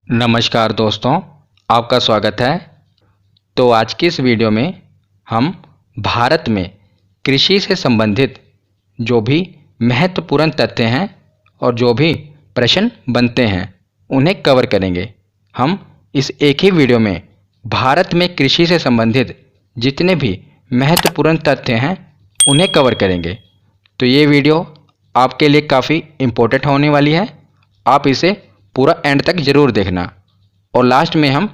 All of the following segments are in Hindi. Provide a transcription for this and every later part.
नमस्कार दोस्तों, आपका स्वागत है। तो आज की इस वीडियो में हम भारत में कृषि से संबंधित जो भी महत्वपूर्ण तथ्य हैं और जो भी प्रश्न बनते हैं उन्हें कवर करेंगे। हम इस एक ही वीडियो में भारत में कृषि से संबंधित जितने भी महत्वपूर्ण तथ्य हैं उन्हें कवर करेंगे। तो ये वीडियो आपके लिए काफ़ी इम्पोर्टेंट होने वाली है। आप इसे पूरा एंड तक ज़रूर देखना और लास्ट में हम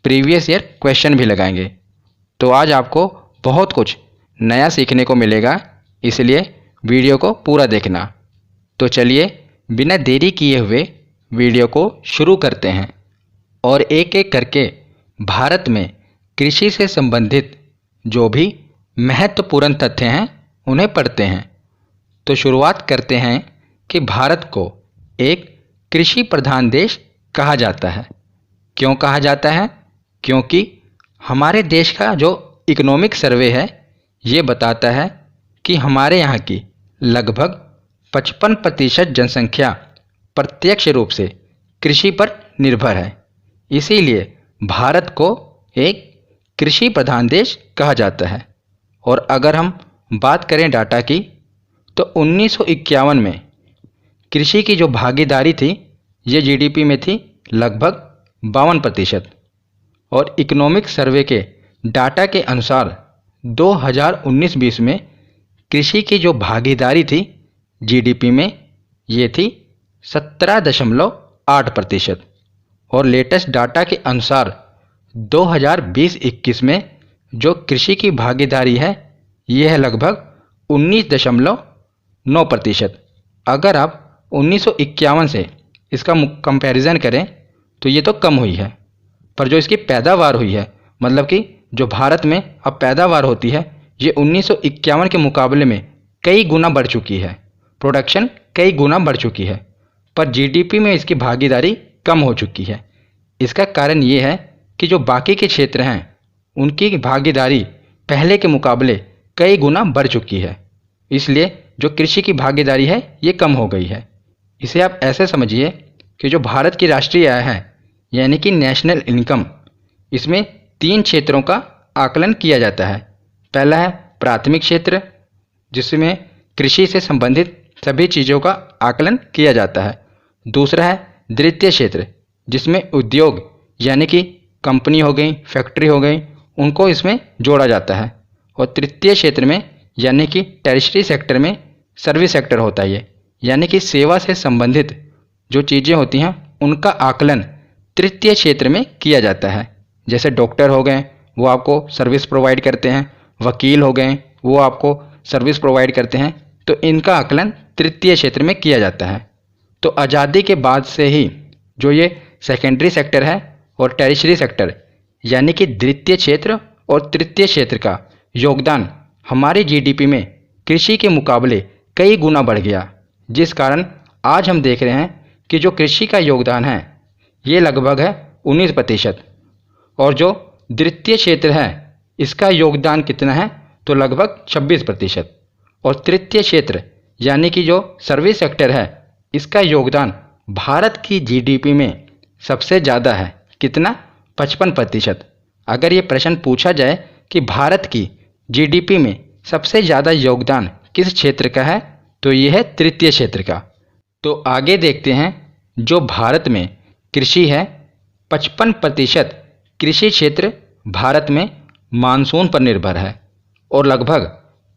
प्रीवियस ईयर क्वेश्चन भी लगाएंगे। तो आज आपको बहुत कुछ नया सीखने को मिलेगा, इसलिए वीडियो को पूरा देखना। तो चलिए बिना देरी किए हुए वीडियो को शुरू करते हैं और एक एक करके भारत में कृषि से संबंधित जो भी महत्वपूर्ण तथ्य हैं उन्हें पढ़ते हैं। तो शुरुआत करते हैं कि भारत को एक कृषि प्रधान देश कहा जाता है। क्यों कहा जाता है? क्योंकि हमारे देश का जो इकोनॉमिक सर्वे है ये बताता है कि हमारे यहाँ की लगभग 55% जनसंख्या प्रत्यक्ष रूप से कृषि पर निर्भर है। इसीलिए भारत को एक कृषि प्रधान देश कहा जाता है। और अगर हम बात करें डाटा की, तो 1951 में कृषि की जो भागीदारी थी ये जीडीपी में थी लगभग 52%। और इकोनॉमिक सर्वे के डाटा के अनुसार 2019-20 में कृषि की जो भागीदारी थी जीडीपी में ये थी 17.8%। और लेटेस्ट डाटा के अनुसार 2020-21 में जो कृषि की भागीदारी है ये है लगभग 19.9%। अगर आप 1951 से इसका कंपैरिजन करें तो ये तो कम हुई है, पर जो इसकी पैदावार हुई है, मतलब कि जो भारत में अब पैदावार होती है ये 1951 के मुकाबले में कई गुना बढ़ चुकी है। प्रोडक्शन कई गुना बढ़ चुकी है, पर जीडीपी में इसकी भागीदारी कम हो चुकी है। इसका कारण ये है कि जो बाकी के क्षेत्र हैं उनकी भागीदारी पहले के मुकाबले कई गुना बढ़ चुकी है, इसलिए जो कृषि की भागीदारी है ये कम हो गई है। इसे आप ऐसे समझिए कि जो भारत की राष्ट्रीय आय है यानी कि नेशनल इनकम, इसमें 3 क्षेत्रों का आकलन किया जाता है। पहला है प्राथमिक क्षेत्र, जिसमें कृषि से संबंधित सभी चीज़ों का आकलन किया जाता है। दूसरा है द्वितीय क्षेत्र, जिसमें उद्योग यानी कि कंपनी हो गई, फैक्ट्री हो गई, उनको इसमें जोड़ा जाता है। और तृतीय क्षेत्र में यानी कि टेरिशरी सेक्टर में सर्विस सेक्टर होता है ये, यानी कि सेवा से संबंधित जो चीज़ें होती हैं उनका आकलन तृतीय क्षेत्र में किया जाता है। जैसे डॉक्टर हो गए वो आपको सर्विस प्रोवाइड करते हैं, वकील हो गए वो आपको सर्विस प्रोवाइड करते हैं, तो इनका आकलन तृतीय क्षेत्र में किया जाता है। तो आज़ादी के बाद से ही जो ये सेकेंडरी सेक्टर है और टेरिशरी सेक्टर यानी कि द्वितीय क्षेत्र और तृतीय क्षेत्र का योगदान हमारी जीडीपी में कृषि के मुकाबले कई गुना बढ़ गया, जिस कारण आज हम देख रहे हैं कि जो कृषि का योगदान है ये लगभग है 19%। और जो द्वितीय क्षेत्र है इसका योगदान कितना है, तो लगभग 26%। और तृतीय क्षेत्र यानी कि जो सर्विस सेक्टर है इसका योगदान भारत की जीडीपी में सबसे ज़्यादा है, कितना? 55%। अगर ये प्रश्न पूछा जाए कि भारत की जीडीपी में सबसे ज़्यादा योगदान किस क्षेत्र का है, तो ये है तृतीय क्षेत्र का। तो आगे देखते हैं, जो भारत में कृषि है 55% कृषि क्षेत्र भारत में मानसून पर निर्भर है और लगभग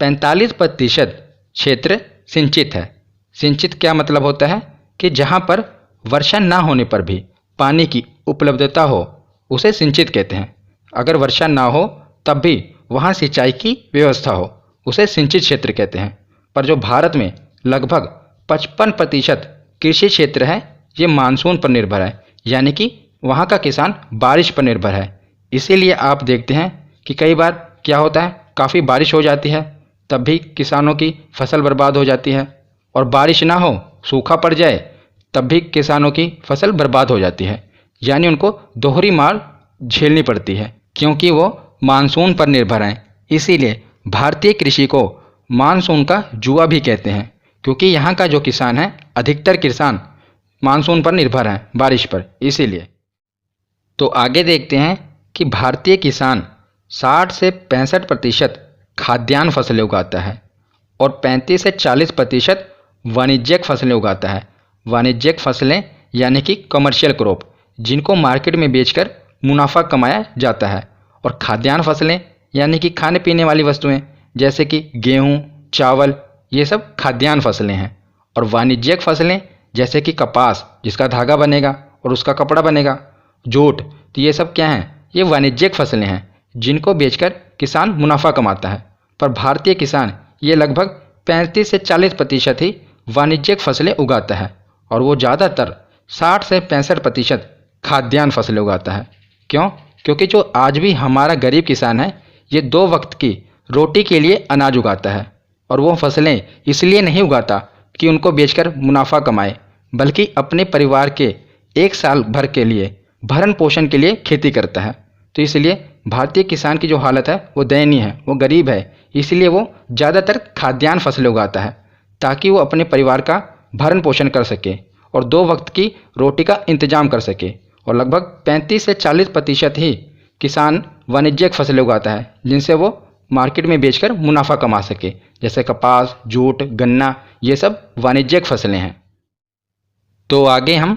45% क्षेत्र सिंचित है। सिंचित क्या मतलब होता है कि जहाँ पर वर्षा ना होने पर भी पानी की उपलब्धता हो उसे सिंचित कहते हैं। अगर वर्षा ना हो तब भी वहाँ सिंचाई की व्यवस्था हो उसे सिंचित क्षेत्र कहते हैं। पर जो भारत में लगभग 55% कृषि क्षेत्र है ये मानसून पर निर्भर है, यानी कि वहाँ का किसान बारिश पर निर्भर है। इसीलिए आप देखते हैं कि कई बार क्या होता है, काफ़ी बारिश हो जाती है तब भी किसानों की फसल बर्बाद हो जाती है, और बारिश ना हो सूखा पड़ जाए तब भी किसानों की फसल बर्बाद हो जाती है। यानी उनको दोहरी मार झेलनी पड़ती है क्योंकि वो मानसून पर निर्भर हैं। इसीलिए भारतीय कृषि को मानसून का जुआ भी कहते हैं, क्योंकि यहाँ का जो किसान है अधिकतर किसान मानसून पर निर्भर हैं, बारिश पर। इसीलिए तो आगे देखते हैं कि भारतीय किसान 60 से 65% खाद्यान्न फसलें उगाता है और 35 से 40% वाणिज्यिक फसलें उगाता है। वाणिज्यिक फसलें यानी कि कमर्शियल क्रॉप, जिनको मार्केट में बेचकर मुनाफा कमाया जाता है। और खाद्यान्न फसलें यानी कि खाने पीने वाली वस्तुएं, जैसे कि गेहूँ, चावल, ये सब खाद्यान्न फसलें हैं। और वाणिज्यिक फसलें जैसे कि कपास, जिसका धागा बनेगा और उसका कपड़ा बनेगा, जूट, तो ये सब क्या हैं? ये वाणिज्यिक फसलें हैं जिनको बेचकर किसान मुनाफा कमाता है। पर भारतीय किसान ये लगभग 35 से 40% ही वाणिज्यिक फसलें उगाता है और वो ज़्यादातर 60 से 65% खाद्यान्न फसलें उगाता है। क्यों? क्योंकि जो आज भी हमारा गरीब किसान है, ये 2 वक्त की रोटी के लिए अनाज उगाता है। और वो फसलें इसलिए नहीं उगाता कि उनको बेचकर मुनाफा कमाए, बल्कि अपने परिवार के 1 साल भर के लिए भरण पोषण के लिए खेती करता है। तो इसलिए भारतीय किसान की जो हालत है वो दयनीय है, वो गरीब है। इसलिए वो ज़्यादातर खाद्यान्न फसलें उगाता है ताकि वो अपने परिवार का भरण पोषण कर सके और 2 वक्त की रोटी का इंतजाम कर सके। और लगभग 35 से 40% ही किसान वाणिज्यिक फसलें उगाता है जिनसे वो मार्केट में बेचकर मुनाफा कमा सके, जैसे कपास, जूट, गन्ना, ये सब वाणिज्यिक फसलें हैं। तो आगे हम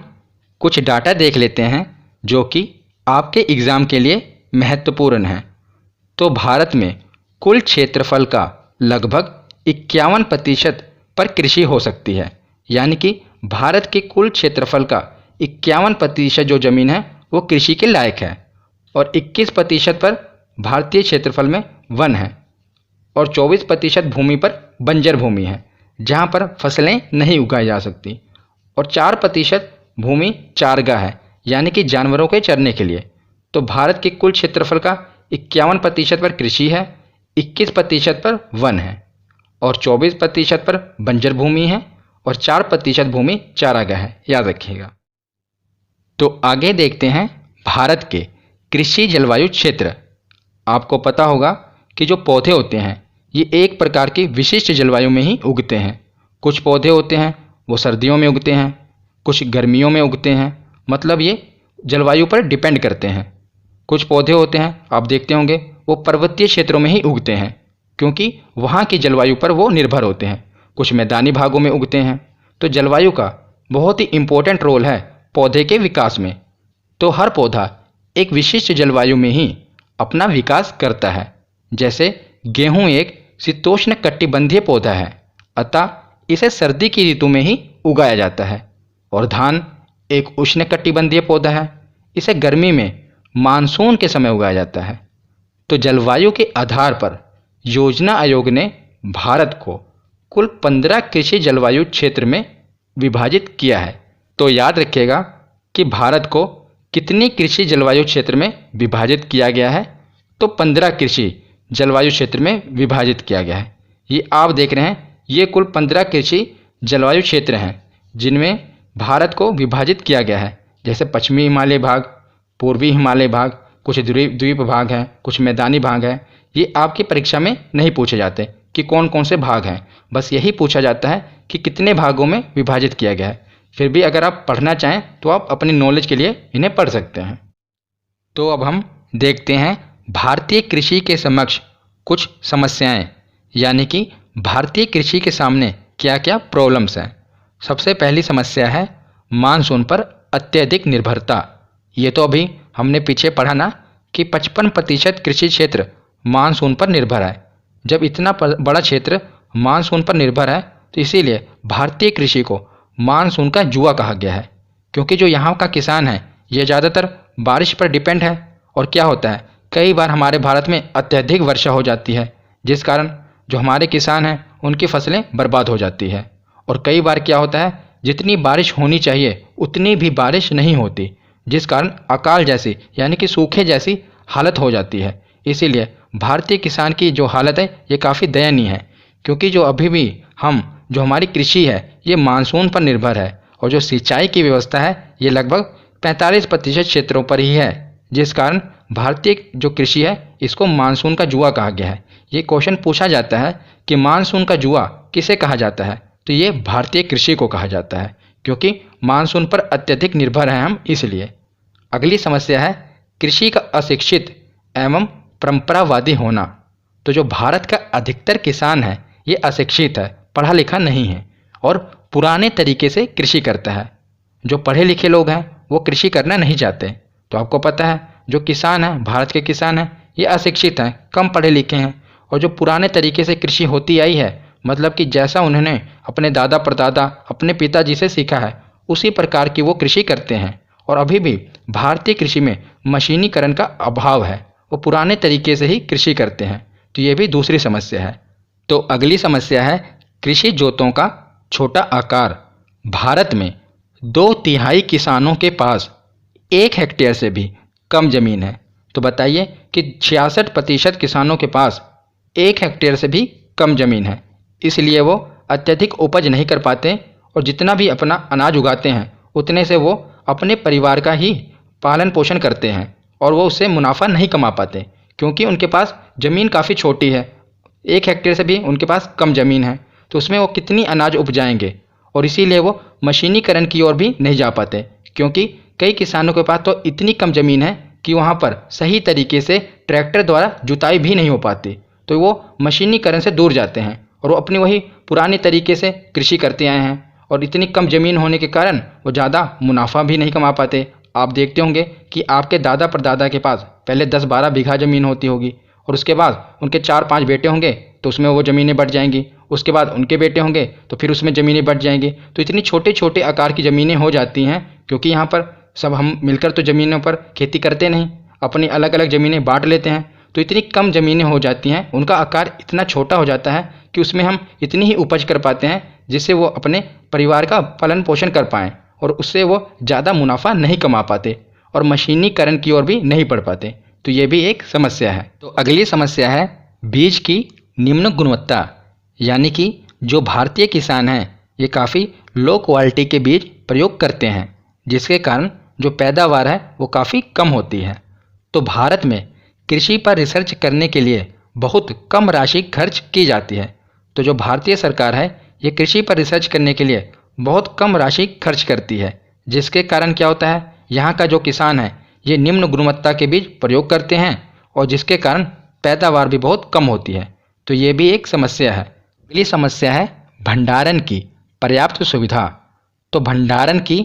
कुछ डाटा देख लेते हैं जो कि आपके एग्ज़ाम के लिए महत्वपूर्ण है। तो भारत में कुल क्षेत्रफल का लगभग 51% पर कृषि हो सकती है, यानी कि भारत के कुल क्षेत्रफल का 51% जो ज़मीन है वो कृषि के लायक है। और 21% पर भारतीय क्षेत्रफल में वन है और 24% भूमि पर बंजर भूमि है जहाँ पर फसलें नहीं उगाई जा सकती। और 4% भूमि चारगाह है, यानी कि जानवरों के चरने के लिए। तो भारत के कुल क्षेत्रफल का 51% पर कृषि है, 21% पर वन है और 24% पर बंजर भूमि है और 4% भूमि चारागाह है, याद रखिएगा। तो आगे देखते हैं भारत के कृषि जलवायु क्षेत्र। आपको पता होगा कि जो पौधे होते हैं ये एक प्रकार की विशिष्ट जलवायु में ही उगते हैं। कुछ पौधे होते हैं वो सर्दियों में उगते हैं, कुछ गर्मियों में उगते हैं, मतलब ये जलवायु पर डिपेंड करते हैं। कुछ पौधे होते हैं आप देखते होंगे वो पर्वतीय क्षेत्रों में ही उगते हैं क्योंकि वहाँ की जलवायु पर वो निर्भर होते हैं। कुछ मैदानी भागों में उगते हैं। तो जलवायु का बहुत ही इम्पोर्टेंट रोल है पौधे के विकास में। तो हर पौधा एक विशिष्ट जलवायु में ही अपना विकास करता है। जैसे गेहूँ एक शीतोष्ण कटिबंधीय पौधा है, अतः इसे सर्दी की ऋतु में ही उगाया जाता है। और धान एक उष्ण कटिबंधीय पौधा है, इसे गर्मी में मानसून के समय उगाया जाता है। तो जलवायु के आधार पर योजना आयोग ने भारत को कुल 15 कृषि जलवायु क्षेत्र में विभाजित किया है। तो याद रखिएगा कि भारत को कितनी कृषि जलवायु क्षेत्र में विभाजित किया गया है। तो 15 कृषि जलवायु क्षेत्र में विभाजित किया गया है। ये आप देख रहे हैं, ये कुल 15 कृषि जलवायु क्षेत्र हैं जिनमें भारत को विभाजित किया गया है। जैसे पश्चिमी हिमालय भाग, पूर्वी हिमालय भाग, कुछ द्वीप भाग हैं, कुछ मैदानी भाग हैं। ये आपकी परीक्षा में नहीं पूछे जाते कि कौन कौन से भाग हैं, बस यही पूछा जाता है कि कितने भागों में विभाजित किया गया है। फिर भी अगर आप पढ़ना चाहें तो आप अपनी नॉलेज के लिए इन्हें पढ़ सकते हैं। तो अब हम देखते हैं भारतीय कृषि के समक्ष कुछ समस्याएं, यानी कि भारतीय कृषि के सामने क्या क्या प्रॉब्लम्स हैं। सबसे पहली समस्या है मानसून पर अत्यधिक निर्भरता। ये तो अभी हमने पीछे पढ़ा ना कि 55% कृषि क्षेत्र मानसून पर निर्भर है। जब इतना बड़ा क्षेत्र मानसून पर निर्भर है तो इसीलिए भारतीय कृषि को मानसून का जुआ कहा गया है, क्योंकि जो यहाँ का किसान है ये ज़्यादातर बारिश पर डिपेंड है। और क्या होता है, कई बार हमारे भारत में अत्यधिक वर्षा हो जाती है जिस कारण जो हमारे किसान हैं उनकी फसलें बर्बाद हो जाती है। और कई बार क्या होता है, जितनी बारिश होनी चाहिए उतनी भी बारिश नहीं होती, जिस कारण अकाल जैसी यानी कि सूखे जैसी हालत हो जाती है। इसीलिए भारतीय किसान की जो हालत है ये काफ़ी दयनीय है, क्योंकि जो अभी भी जो हमारी कृषि है ये मानसून पर निर्भर है और जो सिंचाई की व्यवस्था है ये लगभग 45% क्षेत्रों पर ही है, जिस कारण भारतीय जो कृषि है इसको मानसून का जुआ कहा गया है। ये क्वेश्चन पूछा जाता है कि मानसून का जुआ किसे कहा जाता है, तो ये भारतीय कृषि को कहा जाता है, क्योंकि मानसून पर अत्यधिक निर्भर हैं हम इसलिए। अगली समस्या है कृषि का अशिक्षित एवं परंपरावादी होना। तो जो भारत का अधिकतर किसान है ये अशिक्षित है, पढ़ा लिखा नहीं है और पुराने तरीके से कृषि करता है। जो पढ़े लिखे लोग हैं वो कृषि करना नहीं चाहते। तो आपको पता है जो किसान हैं, भारत के किसान हैं, ये अशिक्षित हैं, कम पढ़े लिखे हैं और जो पुराने तरीके से कृषि होती आई है, मतलब कि जैसा उन्होंने अपने दादा परदादा अपने पिताजी से सीखा है उसी प्रकार की वो कृषि करते हैं। और अभी भी भारतीय कृषि में मशीनीकरण का अभाव है, वो पुराने तरीके से ही कृषि करते हैं। तो ये भी दूसरी समस्या है। तो अगली समस्या है कृषि जोतों का छोटा आकार। भारत में 2/3 किसानों के पास 1 हेक्टेयर से भी कम जमीन है। तो बताइए कि 66% किसानों के पास 1 हेक्टेयर से भी कम जमीन है, इसलिए वो अत्यधिक उपज नहीं कर पाते और जितना भी अपना अनाज उगाते हैं उतने से वो अपने परिवार का ही पालन पोषण करते हैं और वो उससे मुनाफा नहीं कमा पाते क्योंकि उनके पास ज़मीन काफ़ी छोटी है। 1 हेक्टेयर से भी उनके पास कम ज़मीन है, तो उसमें वो कितनी अनाज उपजाएंगे और इसीलिए वो मशीनीकरण की ओर भी नहीं जा पाते क्योंकि कई किसानों के पास तो इतनी कम ज़मीन है कि वहाँ पर सही तरीके से ट्रैक्टर द्वारा जुताई भी नहीं हो पाती। तो वो मशीनीकरण से दूर जाते हैं और वो अपनी वही पुराने तरीके से कृषि करते आए हैं और इतनी कम ज़मीन होने के कारण वो ज़्यादा मुनाफा भी नहीं कमा पाते। आप देखते होंगे कि आपके दादा परदादा के पास पहले 10-12 बीघा ज़मीन होती होगी और उसके बाद उनके 4-5 बेटे होंगे तो उसमें वो ज़मीनें बढ़ जाएंगी, उसके बाद उनके बेटे होंगे तो फिर उसमें ज़मीनें बढ़ जाएंगी। तो इतनी छोटे छोटे आकार की ज़मीनें हो जाती हैं क्योंकि यहाँ पर सब हम मिलकर तो ज़मीनों पर खेती करते नहीं, अपनी अलग अलग ज़मीनें बांट लेते हैं। तो इतनी कम ज़मीनें हो जाती हैं, उनका आकार इतना छोटा हो जाता है कि उसमें हम इतनी ही उपज कर पाते हैं जिससे वो अपने परिवार का पालन पोषण कर पाएँ और उससे वो ज़्यादा मुनाफा नहीं कमा पाते और मशीनीकरण की ओर भी नहीं बढ़ पाते। तो ये भी एक समस्या है। तो अगली समस्या है बीज की निम्न गुणवत्ता, यानी कि जो भारतीय किसान हैं ये काफ़ी लो क्वालिटी के बीज प्रयोग करते हैं जिसके कारण जो पैदावार है वो काफ़ी कम होती है। तो भारत में कृषि पर रिसर्च करने के लिए बहुत कम राशि खर्च की जाती है। तो जो भारतीय सरकार है ये कृषि पर रिसर्च करने के लिए बहुत कम राशि खर्च करती है जिसके कारण क्या होता है, यहाँ का जो किसान है ये निम्न गुणवत्ता के बीज प्रयोग करते हैं और जिसके कारण पैदावार भी बहुत कम होती है। तो ये भी एक समस्या है। अगली समस्या है भंडारण की पर्याप्त सुविधा। तो भंडारण की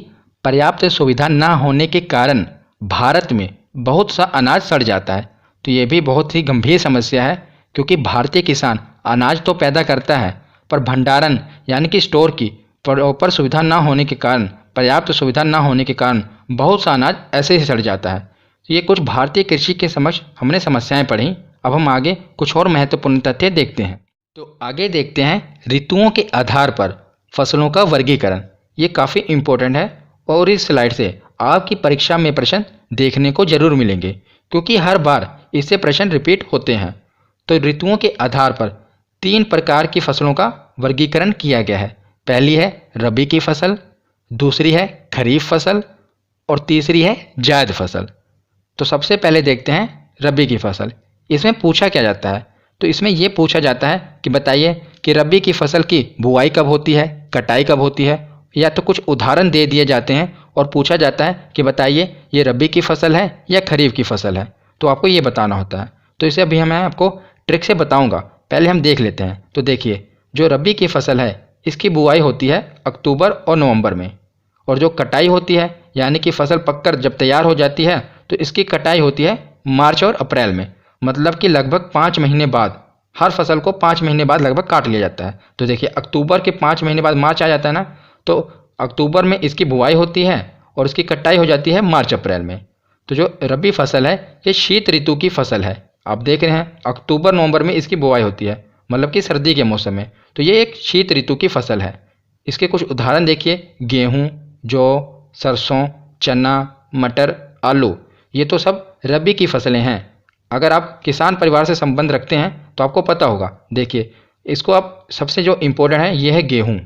पर्याप्त सुविधा ना होने के कारण भारत में बहुत सा अनाज सड़ जाता है। तो ये भी बहुत ही गंभीर समस्या है क्योंकि भारतीय किसान अनाज तो पैदा करता है पर भंडारण यानी कि स्टोर की प्रॉपर सुविधा ना होने के कारण, पर्याप्त सुविधा ना होने के कारण बहुत सा अनाज ऐसे ही सड़ जाता है। तो ये कुछ भारतीय कृषि के समक्ष हमने समस्याएं पढ़ी। अब हम आगे कुछ और महत्वपूर्ण तथ्य देखते हैं। तो आगे देखते हैं ऋतुओं के आधार पर फसलों का वर्गीकरण। ये काफ़ी इम्पोर्टेंट है और इस स्लाइड से आपकी परीक्षा में प्रश्न देखने को जरूर मिलेंगे क्योंकि हर बार इससे प्रश्न रिपीट होते हैं। तो ऋतुओं के आधार पर 3 प्रकार की फसलों का वर्गीकरण किया गया है। पहली है रबी की फसल, दूसरी है खरीफ फसल और तीसरी है जायद फसल। तो सबसे पहले देखते हैं रबी की फसल। इसमें पूछा क्या जाता है, तो इसमें ये पूछा जाता है कि बताइए कि रबी की फसल की बुआई कब होती है, कटाई कब होती है, या तो कुछ उदाहरण दे दिए जाते हैं और पूछा जाता है कि बताइए ये रबी की फसल है या खरीफ की फसल है। तो आपको ये बताना होता है। तो इसे अभी मैं आपको ट्रिक से बताऊंगा, पहले हम देख लेते हैं। तो देखिए जो रबी की फसल है इसकी बुआई होती है अक्टूबर और नवंबर में और जो कटाई होती है यानी कि फसल पककर जब तैयार हो जाती है तो इसकी कटाई होती है मार्च और अप्रैल में। मतलब कि लगभग 5 महीने बाद, हर फसल को 5 महीने बाद लगभग काट लिया जाता है। तो देखिए अक्टूबर के 5 महीने बाद मार्च आ जाता है ना, तो अक्टूबर में इसकी बुआई होती है और इसकी कटाई हो जाती है मार्च अप्रैल में। तो जो रबी फसल है ये शीत ऋतु की फसल है। आप देख रहे हैं अक्टूबर नवंबर में इसकी बुआई होती है, मतलब कि सर्दी के मौसम में। तो ये एक शीत ऋतु की फसल है। इसके कुछ उदाहरण देखिए, गेहूँ, जौ, सरसों, चना, मटर, आलू, ये तो सब रबी की फसलें हैं। अगर आप किसान परिवार से संबंध रखते हैं तो आपको पता होगा। देखिए इसको आप सबसे जो इम्पोर्टेंट है ये है गेहूँ।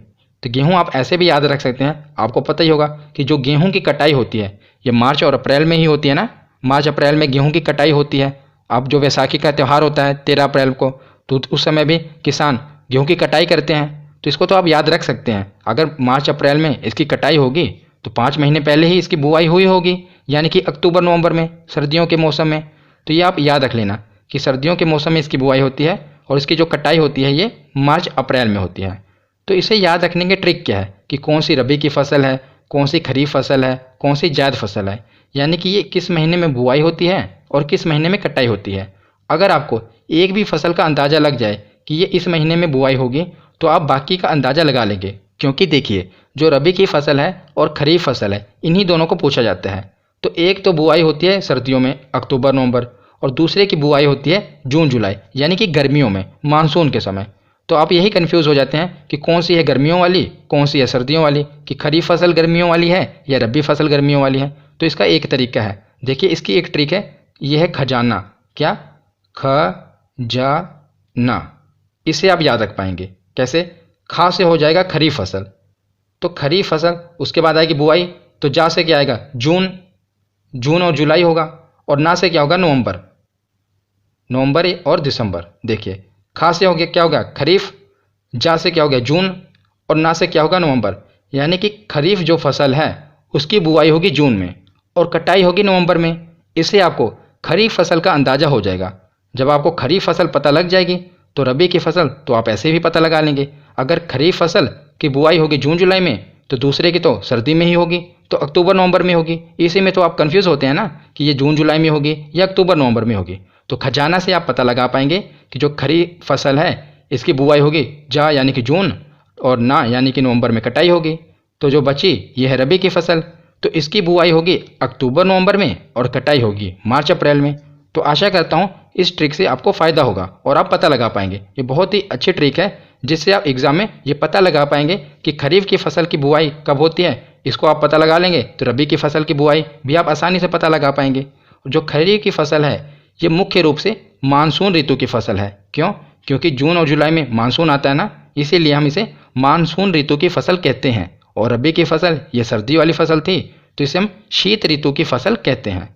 तो गेहूँ आप ऐसे भी याद रख सकते हैं, आपको पता ही होगा कि जो गेहूँ की कटाई होती है ये मार्च और अप्रैल में ही होती है ना। मार्च अप्रैल में गेहूँ की कटाई होती है। अब जो वैसाखी का त्यौहार होता है 13 अप्रैल को, तो उस समय भी किसान गेहूँ की कटाई करते हैं। तो इसको तो आप याद रख सकते हैं। अगर मार्च अप्रैल में इसकी कटाई होगी तो 5 महीने पहले ही इसकी बुआई हुई होगी, यानी कि अक्टूबर नवंबर में, सर्दियों के मौसम में। तो ये आप याद रख लेना कि सर्दियों के मौसम में इसकी बुआई होती है और इसकी जो कटाई होती है ये मार्च अप्रैल में होती है। तो इसे याद रखने के ट्रिक क्या है कि कौन सी रबी की फसल है, कौन सी खरीफ फसल है, कौन सी जायद फसल है, यानी कि ये किस महीने में बुआई होती है और किस महीने में कटाई होती है। अगर आपको एक भी फसल का अंदाज़ा लग जाए कि ये इस महीने में बुआई होगी तो आप बाकी का अंदाज़ा लगा लेंगे, क्योंकि देखिए जो रबी की फसल है और खरीफ फसल है इन्हीं दोनों को पूछा जाता है। तो एक तो बुआई होती है सर्दियों में अक्टूबर नवंबर, और दूसरे की बुआई होती है जून जुलाई यानी कि गर्मियों में, मानसून के समय। तो आप यही कन्फ्यूज़ हो जाते हैं कि कौन सी है गर्मियों वाली, कौन सी है सर्दियों वाली, कि खरीफ फसल गर्मियों वाली है या रबी फसल गर्मियों वाली है। तो इसका एक तरीका है, देखिए इसकी एक ट्रिक है, यह है खजाना। क्या? खजाना। इसे आप याद रख पाएंगे कैसे? खा से हो जाएगा खरीफ फसल, तो खरीफ फसल, उसके बाद आएगी बुआई, तो जा से क्या आएगा? जून, जून और जुलाई होगा, और ना से क्या होगा? नवंबर, नवंबर और दिसंबर। देखिए खा से हो गया क्या होगा? खरीफ, जा से क्या हो गया? जून, और ना से क्या होगा? नवंबर। यानी कि खरीफ जो फसल है उसकी बुआई होगी जून में और कटाई होगी नवंबर में। इससे आपको खरीफ फसल का अंदाज़ा हो जाएगा। जब आपको खरीफ फसल पता लग जाएगी तो रबी की फसल तो आप ऐसे भी पता लगा लेंगे। अगर खरीफ फसल की बुआई होगी जून जुलाई में तो दूसरे की तो सर्दी में ही होगी, तो अक्टूबर नवंबर में होगी। इसी में तो आप कंफ्यूज होते हैं ना कि ये जून जुलाई में होगी या अक्टूबर नवंबर में होगी। तो खजाना से आप पता लगा पाएंगे कि जो खरीफ फसल है इसकी बुआई होगी जा यानी कि जून, और ना यानी कि नवंबर में कटाई होगी। तो जो बची ये है रबी की फसल, तो इसकी बुआई होगी अक्टूबर नवंबर में और कटाई होगी मार्च अप्रैल में। तो आशा करता हूँ इस ट्रिक से आपको फ़ायदा होगा और आप पता लगा पाएंगे। ये बहुत ही अच्छी ट्रिक है जिससे आप एग्ज़ाम में ये पता लगा पाएंगे कि खरीफ की फसल की बुआई कब होती है। इसको आप पता लगा लेंगे तो रबी की फसल की बुआई भी आप आसानी से पता लगा पाएंगे। जो खरीफ की फसल है ये मुख्य रूप से मानसून ऋतु की फसल है। क्यों? क्योंकि जून और जुलाई में मानसून आता है ना, इसीलिए हम इसे मानसून ऋतु की फसल कहते हैं। और रबी की फसल ये सर्दी वाली फसल थी तो इसे हम शीत ऋतु की फसल कहते हैं।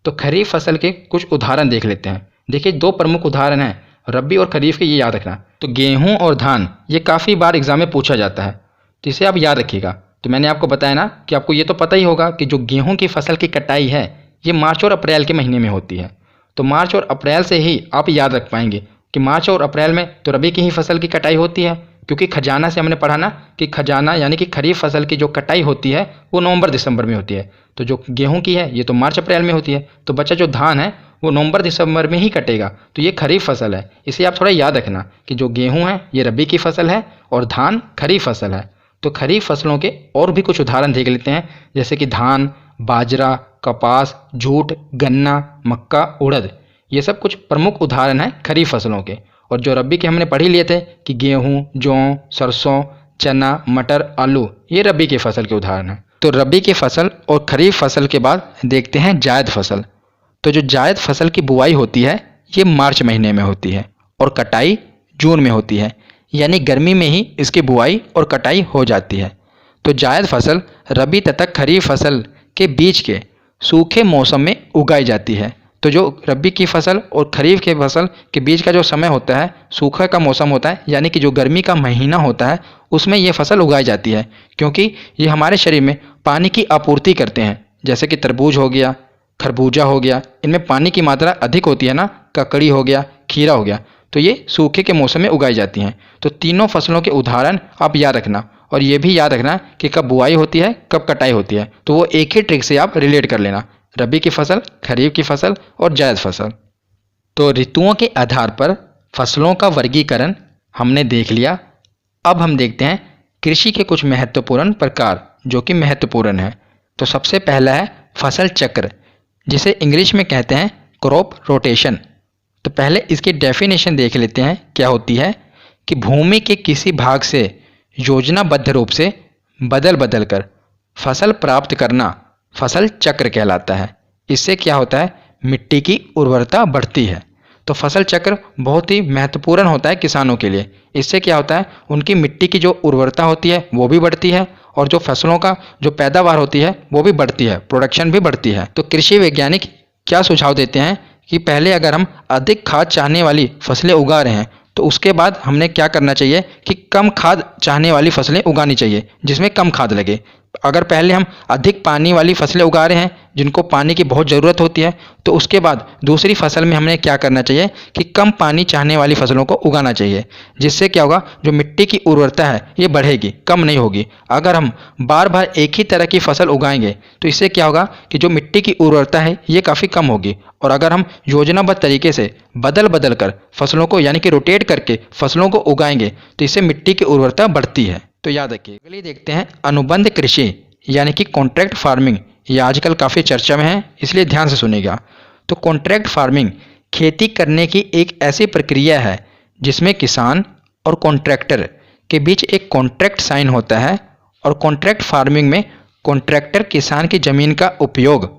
तो खरीफ फसल के कुछ उदाहरण देख लेते हैं। देखिए दो प्रमुख उदाहरण हैं रबी और खरीफ के, ये याद रखना। तो गेहूं और धान ये काफ़ी बार एग्जाम में पूछा जाता है, तो इसे आप याद रखिएगा। तो मैंने आपको बताया ना कि आपको ये तो पता ही होगा कि जो गेहूं की फसल की कटाई है ये मार्च और अप्रैल के महीने में होती है। तो मार्च और अप्रैल से ही आप याद रख पाएंगे कि मार्च और अप्रैल में तो रबी की ही फसल की कटाई होती है, क्योंकि खजाना से हमने पढ़ा ना कि खजाना यानी कि खरीफ फसल की जो कटाई होती है वो नवंबर दिसंबर में होती है। तो जो गेहूं की है ये तो मार्च अप्रैल में होती है। तो बच्चा जो धान है वो नवंबर दिसंबर में ही कटेगा, तो ये खरीफ फसल है। इसे आप थोड़ा याद रखना कि जो गेहूं है ये रबी की फसल है और धान खरीफ फसल है। तो खरीफ फसलों के और भी कुछ उदाहरण देख लेते हैं, जैसे कि धान, बाजरा, कपास, जूट, गन्ना, मक्का, उड़द। ये सब कुछ प्रमुख उदाहरण हैं खरीफ फसलों के। और जो रबी के हमने पढ़ ही लिए थे कि गेहूं, जौ, सरसों, चना, मटर, आलू, ये रबी की फसल के उदाहरण हैं। तो रबी की फसल और खरीफ फसल के बाद देखते हैं जायद फसल। तो जो जायद फसल की बुआई होती है ये मार्च महीने में होती है और कटाई जून में होती है, यानी गर्मी में ही इसकी बुआई और कटाई हो जाती है। तो जायद फसल रबी तथा खरीफ फसल के बीच के सूखे मौसम में उगाई जाती है। तो जो रबी की फसल और खरीफ की फसल के बीच का जो समय होता है, सूखा का मौसम होता है, यानी कि जो गर्मी का महीना होता है उसमें ये फसल उगाई जाती है, क्योंकि ये हमारे शरीर में पानी की आपूर्ति करते हैं। जैसे कि तरबूज हो गया, खरबूजा हो गया, इनमें पानी की मात्रा अधिक होती है ना, ककड़ी हो गया, खीरा हो गया, तो ये सूखे के मौसम में उगाई जाती हैं। तो तीनों फसलों के उदाहरण आप याद रखना, और ये भी याद रखना कि कब बुआई होती है कब कटाई होती है। तो वो एक ही ट्रिक से आप रिलेट कर लेना, रबी की फसल, खरीफ की फसल और जायद फसल। तो ऋतुओं के आधार पर फसलों का वर्गीकरण हमने देख लिया। अब हम देखते हैं कृषि के कुछ महत्वपूर्ण प्रकार जो कि महत्वपूर्ण हैं। तो सबसे पहला है फसल चक्र, जिसे इंग्लिश में कहते हैं क्रॉप रोटेशन। तो पहले इसकी डेफिनेशन देख लेते हैं क्या होती है, कि भूमि के किसी भाग से योजनाबद्ध रूप से बदल बदल कर फसल प्राप्त करना फसल चक्र कहलाता है। इससे क्या होता है, मिट्टी की उर्वरता बढ़ती है। तो फसल चक्र बहुत ही महत्वपूर्ण होता है किसानों के लिए। इससे क्या होता है, उनकी मिट्टी की जो उर्वरता होती है वो भी बढ़ती है, और जो फसलों का जो पैदावार होती है वो भी बढ़ती है, प्रोडक्शन भी बढ़ती है। तो कृषि वैज्ञानिक क्या सुझाव देते हैं कि पहले अगर हम अधिक खाद चाहने वाली फसलें उगा रहे हैं तो उसके बाद हमने क्या करना चाहिए कि कम खाद चाहने वाली फसलें उगानी चाहिए, जिसमें कम खाद लगे। अगर पहले हम अधिक पानी वाली फसलें उगा रहे हैं जिनको पानी की बहुत ज़रूरत होती है, तो उसके बाद दूसरी फसल में हमें क्या करना चाहिए कि कम पानी चाहने वाली फसलों को उगाना चाहिए। जिससे क्या होगा, जो मिट्टी की उर्वरता है ये बढ़ेगी, कम नहीं होगी। अगर हम बार बार एक ही तरह की फसल उगाएंगे तो इससे क्या होगा कि जो मिट्टी की उर्वरता है ये काफ़ी कम होगी। और अगर हम योजनाबद्ध तरीके से बदल बदल कर फसलों को यानी कि रोटेट करके फसलों को उगाएंगे तो इससे मिट्टी की उर्वरता बढ़ती है। तो याद रखिए। अगली देखते हैं अनुबंध कृषि यानी कि कॉन्ट्रैक्ट फार्मिंग। ये आजकल काफ़ी चर्चा में है, इसलिए ध्यान से सुनिएगा। तो कॉन्ट्रैक्ट फार्मिंग खेती करने की एक ऐसी प्रक्रिया है जिसमें किसान और कॉन्ट्रैक्टर के बीच एक कॉन्ट्रैक्ट साइन होता है। और कॉन्ट्रैक्ट फार्मिंग में कॉन्ट्रैक्टर किसान की ज़मीन का उपयोग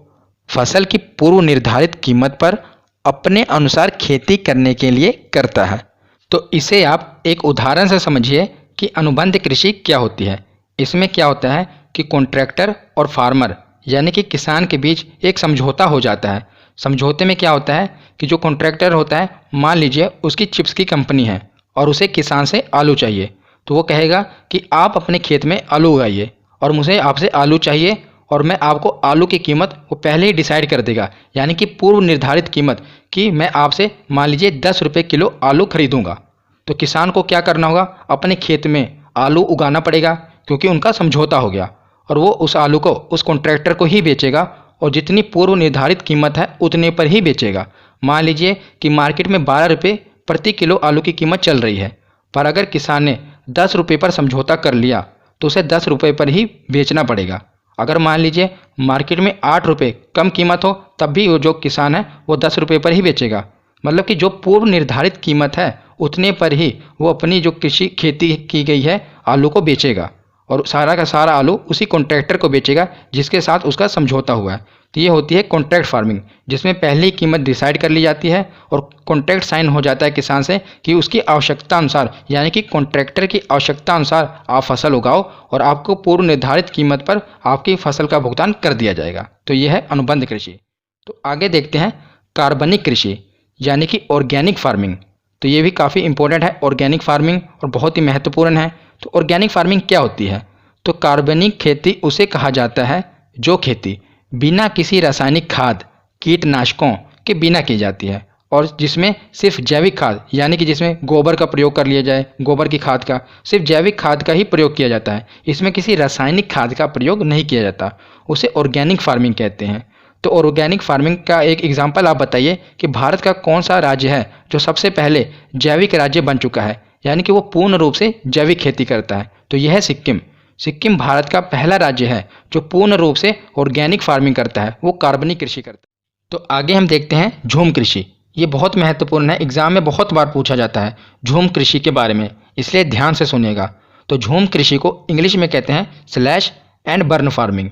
फसल की पूर्व निर्धारित कीमत पर अपने अनुसार खेती करने के लिए करता है। तो इसे आप एक उदाहरण से समझिए कि अनुबंध कृषि क्या होती है। इसमें क्या होता है कि कॉन्ट्रैक्टर और फार्मर यानी कि किसान के बीच एक समझौता हो जाता है। समझौते में क्या होता है कि जो कॉन्ट्रैक्टर होता है, मान लीजिए उसकी चिप्स की कंपनी है और उसे किसान से आलू चाहिए, तो वो कहेगा कि आप अपने खेत में आलू उगाइए और मुझे आपसे आलू चाहिए, और मैं आपको आलू की कीमत वो पहले ही डिसाइड कर देगा, यानी कि पूर्व निर्धारित कीमत कि मैं आपसे मान लीजिए 10 रुपये किलो आलू खरीदूंगा। तो किसान को क्या करना होगा, अपने खेत में आलू उगाना पड़ेगा क्योंकि उनका समझौता हो गया, और वो उस आलू को उस कॉन्ट्रैक्टर को ही बेचेगा और जितनी पूर्व निर्धारित कीमत है उतने पर ही बेचेगा। मान लीजिए कि मार्केट में 12 रुपये प्रति किलो आलू की कीमत चल रही है, पर अगर किसान ने 10 रुपये पर समझौता कर लिया तो उसे 10 रुपये पर ही बेचना पड़ेगा। अगर मान लीजिए मार्केट में 8 रुपये कम कीमत हो, तब भी वो जो किसान है वो 10 रुपये पर ही बेचेगा। मतलब कि जो पूर्व निर्धारित कीमत है उतने पर ही वो अपनी जो कृषि खेती की गई है आलू को बेचेगा, और सारा का सारा आलू उसी कॉन्ट्रैक्टर को बेचेगा जिसके साथ उसका समझौता हुआ है। तो ये होती है कॉन्ट्रैक्ट फार्मिंग, जिसमें पहले ही कीमत डिसाइड कर ली जाती है और कॉन्ट्रैक्ट साइन हो जाता है किसान से कि उसकी आवश्यकता अनुसार यानी कि कॉन्ट्रैक्टर की आवश्यकता अनुसार आप फसल उगाओ और आपको पूर्व निर्धारित कीमत पर आपकी फसल का भुगतान कर दिया जाएगा। तो ये है अनुबंध कृषि। तो आगे देखते हैं कार्बनिक कृषि यानी कि ऑर्गेनिक फार्मिंग। तो ये भी काफ़ी इंपॉर्टेंट है ऑर्गेनिक फार्मिंग और बहुत ही महत्वपूर्ण है। तो ऑर्गेनिक फार्मिंग क्या होती है? तो कार्बनिक खेती उसे कहा जाता है जो खेती बिना किसी रासायनिक खाद कीटनाशकों के बिना की जाती है, और जिसमें सिर्फ जैविक खाद यानी कि जिसमें गोबर का प्रयोग कर लिया जाए, गोबर की खाद का, सिर्फ जैविक खाद का ही प्रयोग किया जाता है, इसमें किसी रासायनिक खाद का प्रयोग नहीं किया जाता, उसे ऑर्गेनिक फार्मिंग कहते हैं। तो ऑर्गेनिक फार्मिंग का एक एग्जाम्पल आप बताइए कि भारत का कौन सा राज्य है जो सबसे पहले जैविक राज्य बन चुका है, यानी कि वो पूर्ण रूप से जैविक खेती करता है। तो यह है सिक्किम। सिक्किम भारत का पहला राज्य है जो पूर्ण रूप से ऑर्गेनिक फार्मिंग करता है, वो कार्बनिक कृषि करता है। तो आगे हम देखते हैं झूम कृषि। ये बहुत महत्वपूर्ण है, एग्जाम में बहुत बार पूछा जाता है झूम कृषि के बारे में, इसलिए ध्यान से सुनिएगा। तो झूम कृषि को इंग्लिश में कहते हैं स्लैश एंड बर्न फार्मिंग।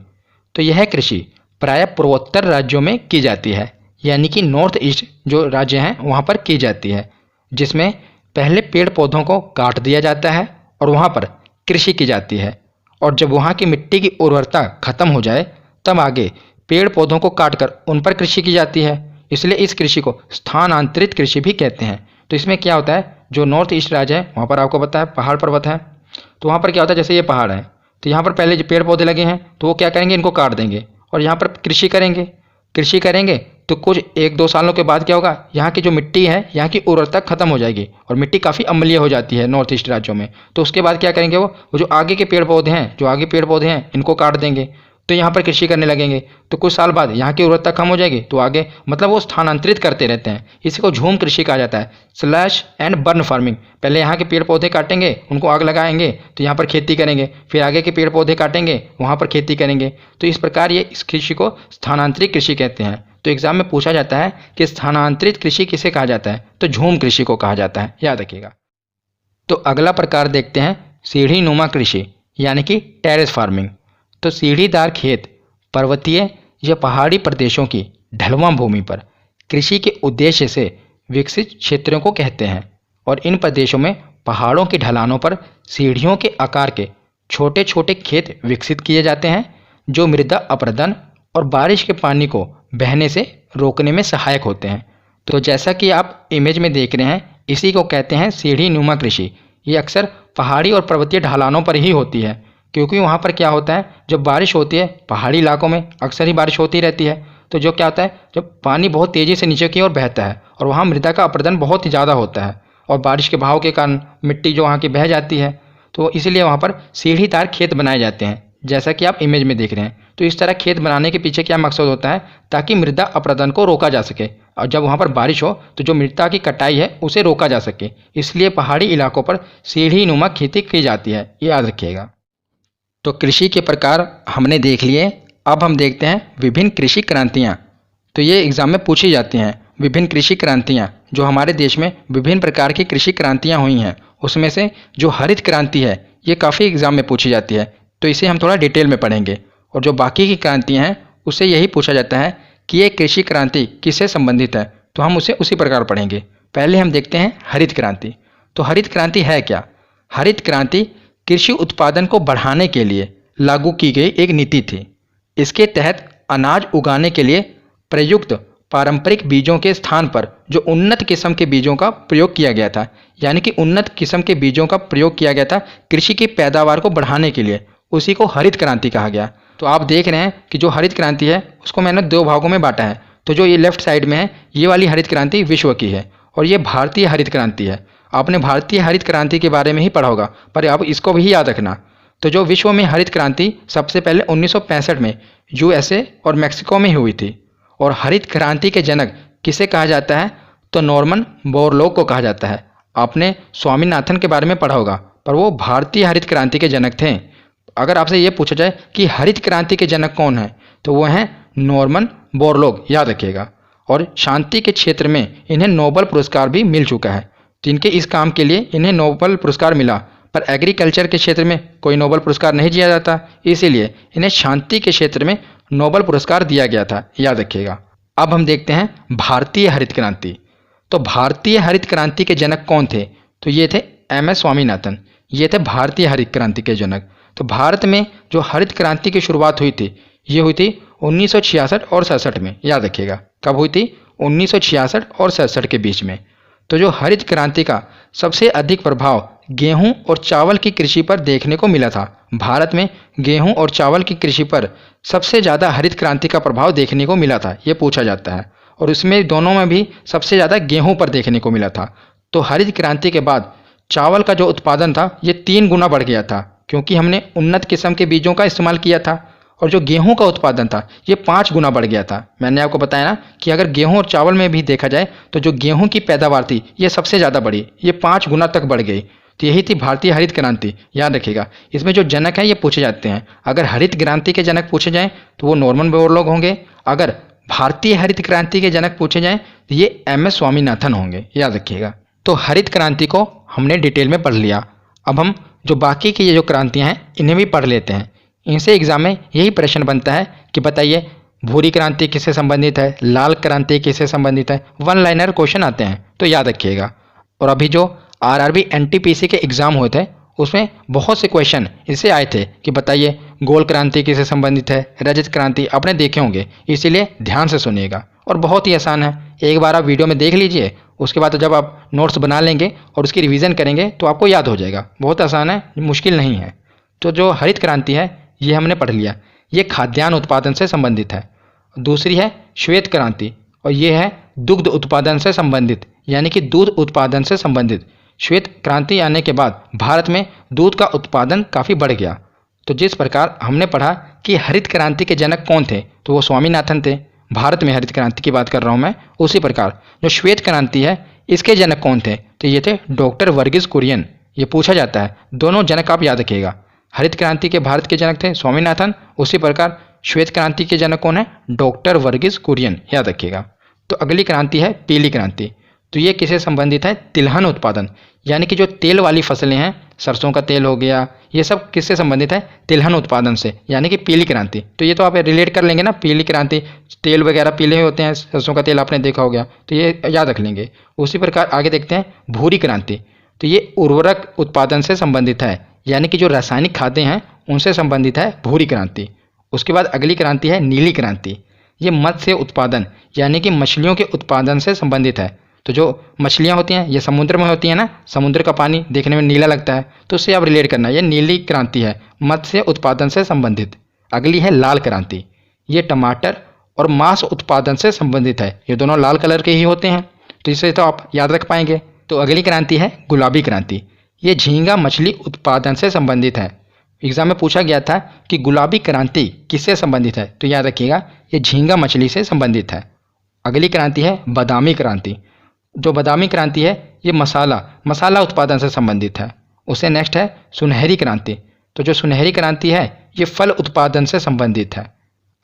तो यह कृषि प्रायः पूर्वोत्तर राज्यों में की जाती है, यानी कि नॉर्थ ईस्ट जो राज्य हैं वहाँ पर की जाती है, जिसमें पहले पेड़ पौधों को काट दिया जाता है और वहाँ पर कृषि की जाती है, और जब वहाँ की मिट्टी की उर्वरता खत्म हो जाए तब आगे पेड़ पौधों को काटकर उन पर कृषि की जाती है। इसलिए इस कृषि को स्थानांतरित कृषि भी कहते हैं। तो इसमें क्या होता है, जो नॉर्थ ईस्ट राज्य है वहाँ पर आपको पता है पहाड़ पर्वत है, तो वहाँ पर क्या होता है, जैसे ये पहाड़ है तो यहाँ पर पहले जो पेड़ पौधे लगे हैं तो वो क्या करेंगे, इनको काट देंगे और यहाँ पर कृषि करेंगे। कृषि करेंगे तो कुछ 1-2 सालों के बाद क्या होगा, यहाँ की जो मिट्टी है यहाँ की उर्वरता खत्म हो जाएगी और मिट्टी काफ़ी अम्लीय हो जाती है नॉर्थ ईस्ट राज्यों में। तो उसके बाद क्या करेंगे, वो जो आगे के पेड़ पौधे हैं, जो आगे पेड़ पौधे हैं इनको काट देंगे, तो यहाँ पर कृषि करने लगेंगे। तो कुछ साल बाद यहाँ की उर्वरता कम हो जाएगी तो आगे मतलब वो स्थानांतरित करते रहते हैं। इसी को झूम कृषि कहा जाता है, स्लैश एंड बर्न फार्मिंग। पहले यहाँ के पेड़ पौधे काटेंगे, उनको आग लगाएंगे तो यहाँ पर खेती करेंगे, फिर आगे के पेड़ पौधे काटेंगे वहाँ पर खेती करेंगे। तो इस प्रकार ये इस कृषि को स्थानांतरित कृषि कहते हैं। तो एग्जाम में पूछा जाता है कि स्थानांतरित कृषि किसे कहा जाता है, तो झूम कृषि को कहा जाता है, याद रखिएगा। तो अगला प्रकार देखते हैं सीढ़ी नुमा कृषि यानी कि टेरेस फार्मिंग। तो सीढ़ीदार खेत पर्वतीय या पहाड़ी प्रदेशों की ढलवां भूमि पर कृषि के उद्देश्य से विकसित क्षेत्रों को कहते हैं, और इन प्रदेशों में पहाड़ों की ढलानों पर सीढ़ियों के आकार के छोटे छोटे खेत विकसित किए जाते हैं जो मृदा अपरदन और बारिश के पानी को बहने से रोकने में सहायक होते हैं। तो जैसा कि आप इमेज में देख रहे हैं, इसी को कहते हैं सीढ़ी नुमा कृषि। ये अक्सर पहाड़ी और पर्वतीय ढलानों पर ही होती है, क्योंकि वहाँ पर क्या होता है, जब बारिश होती है पहाड़ी इलाकों में अक्सर ही बारिश होती रहती है, तो जो क्या होता है, जब पानी बहुत तेज़ी से नीचे की ओर बहता है और वहाँ मृदा का अपरदन बहुत ही ज़्यादा होता है और बारिश के बहाव के कारण मिट्टी जो वहाँ की बह जाती है, तो इसलिए वहाँ पर सीढ़ीदार खेत बनाए जाते हैं, जैसा कि आप इमेज में देख रहे हैं। तो इस तरह खेत बनाने के पीछे क्या मकसद होता है, ताकि मृदा अपरदन को रोका जा सके और जब वहाँ पर बारिश हो तो जो मृदा की कटाई है उसे रोका जा सके, इसलिए पहाड़ी इलाकों पर सीढ़ी नुमा खेती की जाती है, ये याद रखिएगा। तो कृषि के प्रकार हमने देख लिए। अब हम देखते हैं विभिन्न कृषि क्रांतियाँ। तो ये एग्ज़ाम में पूछी जाती हैं विभिन्न कृषि क्रांतियाँ, जो हमारे देश में विभिन्न प्रकार की कृषि क्रांतियाँ हुई हैं, उसमें से जो हरित क्रांति है ये काफ़ी एग्ज़ाम में पूछी जाती है, तो इसे हम थोड़ा डिटेल में पढ़ेंगे। और जो बाकी की क्रांतियाँ हैं उससे यही पूछा जाता है कि ये कृषि क्रांति किससे संबंधित है, तो हम उसे उसी प्रकार पढ़ेंगे। पहले हम देखते हैं हरित क्रांति। तो हरित क्रांति है क्या? हरित क्रांति कृषि उत्पादन को बढ़ाने के लिए लागू की गई एक नीति थी। इसके तहत अनाज उगाने के लिए प्रयुक्त पारंपरिक बीजों के स्थान पर जो उन्नत किस्म के बीजों का प्रयोग किया गया था, यानी कि उन्नत किस्म के बीजों का प्रयोग किया गया था कृषि की पैदावार को बढ़ाने के लिए, उसी को हरित क्रांति कहा गया। तो आप देख रहे हैं कि जो हरित क्रांति है उसको मैंने दो भागों में बांटा है। तो जो ये लेफ्ट साइड में है ये वाली हरित क्रांति विश्व की है और ये भारतीय हरित क्रांति है। आपने भारतीय हरित क्रांति के बारे में ही पढ़ा होगा, पर अब इसको भी याद रखना। तो जो विश्व में हरित क्रांति सबसे पहले 1965 में यूएसए और मैक्सिको में हुई थी। और हरित क्रांति के जनक किसे कहा जाता है, तो नॉर्मन बोरलॉग को कहा जाता है। आपने स्वामीनाथन के बारे में पढ़ा होगा, पर वो भारतीय हरित क्रांति के जनक थे। अगर आपसे ये पूछा जाए कि हरित क्रांति के जनक कौन है, तो वो हैं नॉर्मन बोरलॉग, याद रखिएगा। और शांति के क्षेत्र में इन्हें नोबेल पुरस्कार भी मिल चुका है, तो इनके इस काम के लिए इन्हें नोबेल पुरस्कार मिला। पर एग्रीकल्चर के क्षेत्र में कोई नोबेल पुरस्कार नहीं दिया जाता, इसीलिए इन्हें शांति के क्षेत्र में नोबेल पुरस्कार दिया गया था, याद रखिएगा। अब हम देखते हैं भारतीय हरित क्रांति। तो भारतीय हरित क्रांति के जनक कौन थे, तो ये थे एम.एस. स्वामीनाथन, ये थे भारतीय हरित क्रांति के जनक। तो भारत में जो हरित क्रांति की शुरुआत हुई थी ये हुई थी 1966 और 67 में, याद रखिएगा। कब हुई थी? 1966 और 67 के बीच में। तो जो हरित क्रांति का सबसे अधिक प्रभाव गेहूं और चावल की कृषि पर देखने को मिला था। भारत में गेहूं और चावल की कृषि पर सबसे ज़्यादा हरित क्रांति का प्रभाव देखने को मिला था, ये पूछा जाता है। और उसमें दोनों में भी सबसे ज़्यादा गेहूं पर देखने को मिला था। तो हरित क्रांति के बाद चावल का जो उत्पादन था ये 3 गुना बढ़ गया था, क्योंकि हमने उन्नत किस्म के बीजों का इस्तेमाल किया था। और जो गेहूं का उत्पादन था ये 5 गुना बढ़ गया था। मैंने आपको बताया ना कि अगर गेहूं और चावल में भी देखा जाए तो जो गेहूं की पैदावार थी ये सबसे ज़्यादा बढ़ी, ये 5 गुना तक बढ़ गई। तो यही थी भारतीय हरित क्रांति, याद रखिएगा। इसमें जो जनक है ये पूछे जाते हैं। अगर हरित क्रांति के जनक पूछे जाएँ तो वो नॉर्मन बोरलॉग होंगे। अगर भारतीय हरित क्रांति के जनक पूछे जाएँ तो ये एम.एस. स्वामीनाथन होंगे, याद रखिएगा। तो हरित क्रांति को हमने डिटेल में पढ़ लिया। अब हम जो बाकी की ये जो क्रांतियाँ हैं इन्हें भी पढ़ लेते हैं। इनसे एग्जाम में यही प्रश्न बनता है कि बताइए भूरी क्रांति किससे संबंधित है, लाल क्रांति किससे संबंधित है। 1 लाइनर क्वेश्चन आते हैं, तो याद रखिएगा। और अभी जो आरआरबी एनटीपीसी के एग्ज़ाम हुए थे उसमें बहुत से क्वेश्चन इससे आए थे कि बताइए गोल क्रांति किससे संबंधित है, रजत क्रांति आपने देखे होंगे, इसीलिए ध्यान से सुनिएगा। और बहुत ही आसान है, एक बार आप वीडियो में देख लीजिए, उसके बाद जब आप नोट्स बना लेंगे और उसकी रिवीजन करेंगे तो आपको याद हो जाएगा। बहुत आसान है, मुश्किल नहीं है। तो जो हरित क्रांति है ये हमने पढ़ लिया, ये खाद्यान्न उत्पादन से संबंधित है। दूसरी है श्वेत क्रांति और ये है दुग्ध उत्पादन से संबंधित, यानी कि दूध उत्पादन से संबंधित। श्वेत क्रांति आने के बाद भारत में दूध का उत्पादन काफ़ी बढ़ गया। तो जिस प्रकार हमने पढ़ा कि हरित क्रांति के जनक कौन थे, तो वो स्वामीनाथन थे। भारत में हरित क्रांति की बात कर रहा हूँ मैं। उसी प्रकार जो श्वेत क्रांति है इसके जनक कौन थे, तो ये थे डॉक्टर वर्गीस कुरियन। ये पूछा जाता है, दोनों जनक आप याद रखिएगा। हरित क्रांति के भारत के जनक थे स्वामीनाथन, उसी प्रकार श्वेत क्रांति के जनक कौन है, डॉक्टर वर्गीस कुरियन, याद रखिएगा। तो अगली क्रांति है पीली क्रांति। तो ये किससे संबंधित है, तिलहन उत्पादन, यानी कि जो तेल वाली फसलें हैं, सरसों का तेल हो गया, ये सब किससे संबंधित है, तिलहन उत्पादन से, यानी कि पीली क्रांति। तो ये तो आप रिलेट कर लेंगे ना, पीली क्रांति, तेल वगैरह पीले होते हैं, सरसों का तेल आपने देखा हो गया, तो ये याद रख लेंगे। उसी प्रकार आगे देखते हैं भूरी क्रांति। तो ये उर्वरक उत्पादन से संबंधित है, यानी कि जो रासायनिक खाद्य हैं उनसे संबंधित है भूरी क्रांति। उसके बाद अगली क्रांति है नीली क्रांति। ये मत्स्य उत्पादन, यानी कि मछलियों के उत्पादन से संबंधित है। तो जो मछलियाँ होती हैं ये समुद्र में होती हैं ना, समुद्र का पानी देखने में नीला लगता है, तो उससे आप रिलेट करना, ये नीली क्रांति है, मत्स्य उत्पादन से संबंधित। अगली है लाल क्रांति, ये टमाटर और मांस उत्पादन से संबंधित है, ये दोनों लाल कलर के ही होते हैं, तो इसे तो आप याद रख पाएंगे। तो अगली क्रांति है गुलाबी क्रांति, ये झींगा मछली उत्पादन से संबंधित है। एग्जाम में पूछा गया था कि गुलाबी क्रांति किससे संबंधित है, तो याद रखिएगा ये झींगा मछली से संबंधित है। अगली क्रांति है बादामी क्रांति, जो बादामी क्रांति है ये मसाला उत्पादन से संबंधित है। उससे नेक्स्ट है सुनहरी क्रांति, तो जो सुनहरी क्रांति है ये फल उत्पादन से संबंधित है।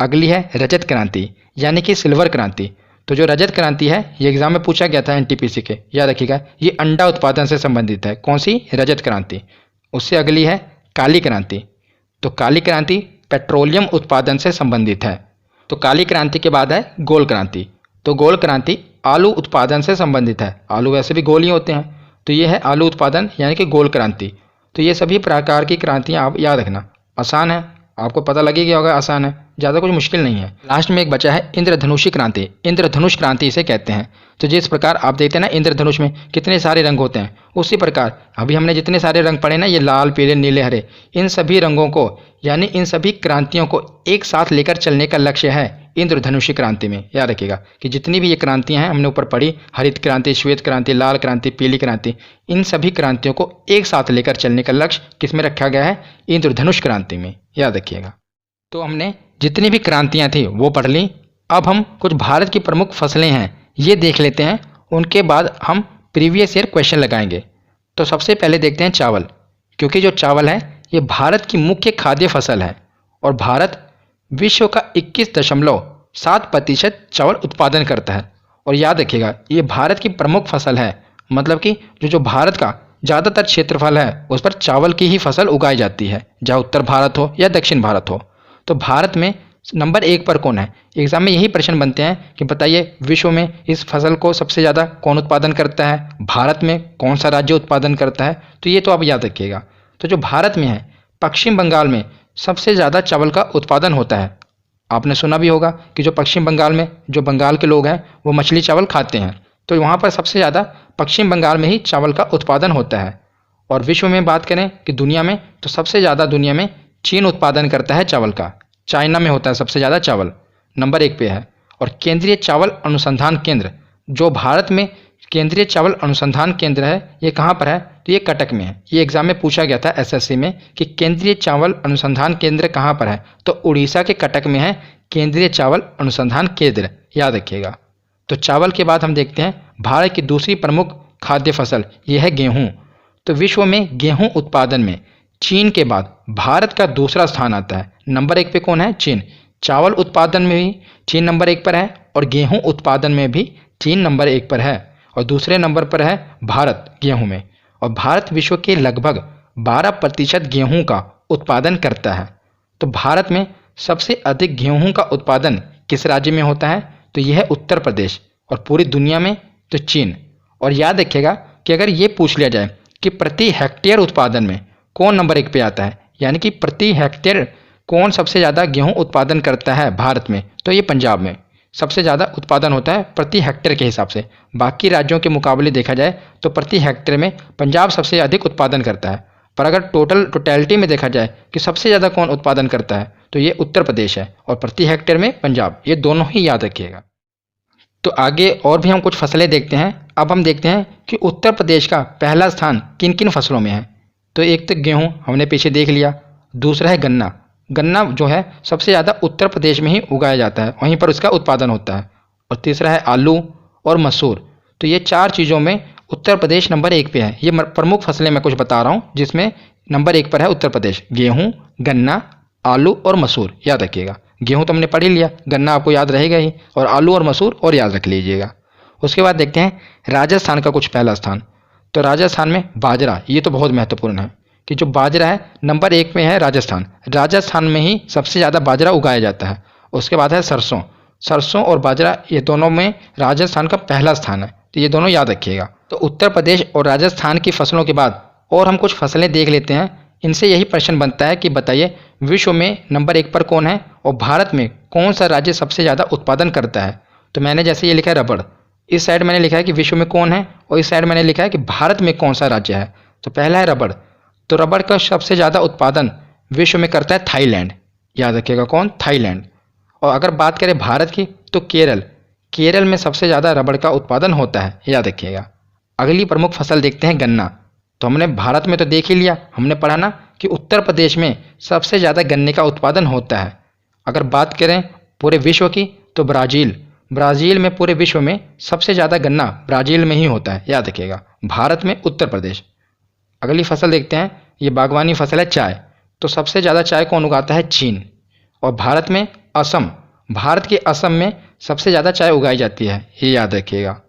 अगली है रजत क्रांति यानी कि सिल्वर क्रांति, तो जो रजत क्रांति है ये एग्जाम में पूछा गया था एनटीपीसी के, याद रखिएगा ये अंडा उत्पादन से संबंधित है। कौन सी? रजत क्रांति। उससे अगली है काली क्रांति, तो काली क्रांति पेट्रोलियम उत्पादन से संबंधित है। तो काली क्रांति के बाद है गोल क्रांति, तो गोल क्रांति आलू उत्पादन से संबंधित है। आलू वैसे भी गोल ही होते हैं, तो ये है आलू उत्पादन यानी कि गोल क्रांति। तो ये सभी प्रकार की क्रांतियाँ आप याद रखना, आसान है, आपको पता लगेगा होगा आसान है, ज़्यादा कुछ मुश्किल नहीं है। लास्ट में एक बचा है इंद्रधनुषी क्रांति, इंद्रधनुष क्रांति इसे कहते हैं। तो जिस प्रकार आप देखते हैं ना इंद्रधनुष में कितने सारे रंग होते हैं, उसी प्रकार अभी हमने जितने सारे रंग पढ़े ना, ये लाल पीले नीले हरे, इन सभी रंगों को यानी इन सभी क्रांतियों को एक साथ लेकर चलने का लक्ष्य है इंद्रधनुषी क्रांति में। याद रखिएगा कि जितनी भी ये क्रांतियाँ हैं हमने ऊपर पढ़ी, हरित क्रांति, श्वेत क्रांति, लाल क्रांति, पीली क्रांति, इन सभी क्रांतियों को एक साथ लेकर चलने का लक्ष्य किस में रखा गया है? इंद्रधनुष क्रांति में, याद रखिएगा। तो हमने जितनी भी क्रांतियाँ थी वो पढ़ ली। अब हम कुछ भारत की प्रमुख फसलें हैं ये देख लेते हैं, उनके बाद हम प्रीवियस ईयर क्वेश्चन लगाएंगे। तो सबसे पहले देखते हैं चावल, क्योंकि जो चावल है ये भारत की मुख्य खाद्य फसल है और भारत विश्व का 21.7% चावल उत्पादन करता है। और याद रखिएगा ये भारत की प्रमुख फसल है, मतलब कि जो भारत का ज़्यादातर क्षेत्रफल है उस पर चावल की ही फसल उगाई जाती है, चाहे उत्तर भारत हो या दक्षिण भारत हो। तो भारत में नंबर 1 पर कौन है? एग्जाम में यही प्रश्न बनते हैं कि बताइए विश्व में इस फसल को सबसे ज़्यादा कौन उत्पादन करता है, भारत में कौन सा राज्य उत्पादन करता है, तो ये तो आप याद रखिएगा। तो जो भारत में है, पश्चिम बंगाल में सबसे ज़्यादा चावल का उत्पादन होता है। आपने सुना भी होगा कि जो पश्चिम बंगाल में जो बंगाल के लोग हैं वो मछली चावल खाते हैं, तो वहाँ पर सबसे ज़्यादा पश्चिम बंगाल में ही चावल का उत्पादन होता है। और विश्व में बात करें कि दुनिया में, तो सबसे ज़्यादा दुनिया में चीन उत्पादन करता है चावल का, चाइना में होता है सबसे ज़्यादा चावल, नंबर 1 पे है। और केंद्रीय चावल अनुसंधान केंद्र, जो भारत में केंद्रीय चावल अनुसंधान केंद्र है, ये कहाँ पर है? तो ये कटक में है। ये एग्जाम में पूछा गया था एसएससी में कि केंद्रीय चावल अनुसंधान केंद्र कहाँ पर है, तो उड़ीसा के कटक में है केंद्रीय चावल अनुसंधान केंद्र, याद रखिएगा। तो चावल के बाद हम देखते हैं भारत की दूसरी प्रमुख खाद्य फसल, ये है गेहूँ। तो विश्व में गेहूँ उत्पादन में चीन के बाद भारत का दूसरा स्थान आता है। नंबर 1 पे कौन है? चीन। चावल उत्पादन में भी चीन नंबर 1 पर है और गेहूं उत्पादन में भी चीन नंबर 1 पर है। और दूसरे नंबर पर है भारत गेहूं में। और भारत विश्व के लगभग 12% गेहूं का उत्पादन करता है। तो भारत में सबसे अधिक गेहूं का उत्पादन किस राज्य में होता है? तो यह है उत्तर प्रदेश। और पूरी दुनिया में तो चीन। और याद रखिएगा कि अगर ये पूछ लिया जाए कि प्रति हेक्टेयर उत्पादन में कौन नंबर 1 पे आता है, यानी कि प्रति हेक्टेयर कौन सबसे ज़्यादा गेहूं उत्पादन करता है भारत में, तो ये पंजाब में सबसे ज़्यादा उत्पादन होता है प्रति हेक्टेयर के हिसाब से। बाकी राज्यों के मुकाबले देखा जाए तो प्रति हेक्टेयर में पंजाब सबसे अधिक उत्पादन करता है। पर अगर टोटलिटी में देखा जाए कि सबसे ज़्यादा कौन उत्पादन करता है, तो ये उत्तर प्रदेश है और प्रति हेक्टेयर में पंजाब, ये दोनों ही याद रखिएगा। तो आगे और भी हम कुछ फसलें देखते हैं। अब हम देखते हैं कि उत्तर प्रदेश का पहला स्थान किन किन फसलों में है। तो एक तो गेहूँ हमने पीछे देख लिया, दूसरा है गन्ना। गन्ना जो है सबसे ज़्यादा उत्तर प्रदेश में ही उगाया जाता है, वहीं पर उसका उत्पादन होता है। और तीसरा है आलू और मसूर। तो ये 4 चीज़ों में उत्तर प्रदेश नंबर 1 पे है। ये प्रमुख फसलें मैं कुछ बता रहा हूँ जिसमें नंबर 1 पर है उत्तर प्रदेश, गेहूँ, गन्ना, आलू और मसूर, याद रखिएगा। गेहूँ तो हमने पढ़ ही लिया, गन्ना आपको याद रहेगा ही, और आलू और मसूर और याद रख लीजिएगा। उसके बाद देखते हैं राजस्थान का कुछ पहला स्थान। तो राजस्थान में बाजरा, ये तो बहुत महत्वपूर्ण है कि जो बाजरा है नंबर 1 में है राजस्थान। राजस्थान में ही सबसे ज़्यादा बाजरा उगाया जाता है। उसके बाद है सरसों। सरसों और बाजरा ये दोनों में राजस्थान का पहला स्थान है, तो ये दोनों याद रखिएगा। तो उत्तर प्रदेश और राजस्थान की फसलों के बाद और हम कुछ फसलें देख लेते हैं। इनसे यही प्रश्न बनता है कि बताइए विश्व में नंबर 1 पर कौन है और भारत में कौन सा राज्य सबसे ज़्यादा उत्पादन करता है। तो मैंने जैसे ये लिखा है रबड़, इस साइड मैंने लिखा है कि विश्व में कौन है, और इस साइड मैंने लिखा है कि भारत में कौन सा राज्य है। तो पहला है रबड़। तो रबड़ का सबसे ज़्यादा उत्पादन विश्व में करता है थाईलैंड। याद रखिएगा कौन, थाईलैंड। और अगर बात करें भारत की तो केरल, केरल में सबसे ज़्यादा रबड़ का उत्पादन होता है, याद रखिएगा। अगली प्रमुख फसल देखते हैं गन्ना। तो हमने भारत में तो देख ही लिया, हमने पढ़ा ना कि उत्तर प्रदेश में सबसे ज़्यादा गन्ने का उत्पादन होता है। अगर बात करें पूरे विश्व की तो ब्राज़ील, ब्राज़ील में पूरे विश्व में सबसे ज़्यादा गन्ना ब्राज़ील में ही होता है, याद रखिएगा। भारत में उत्तर प्रदेश। अगली फसल देखते हैं, ये बागवानी फसल है चाय। तो सबसे ज़्यादा चाय कौन उगाता है, चीन। और भारत में असम, भारत के असम में सबसे ज़्यादा चाय उगाई जाती है, ये याद रखिएगा।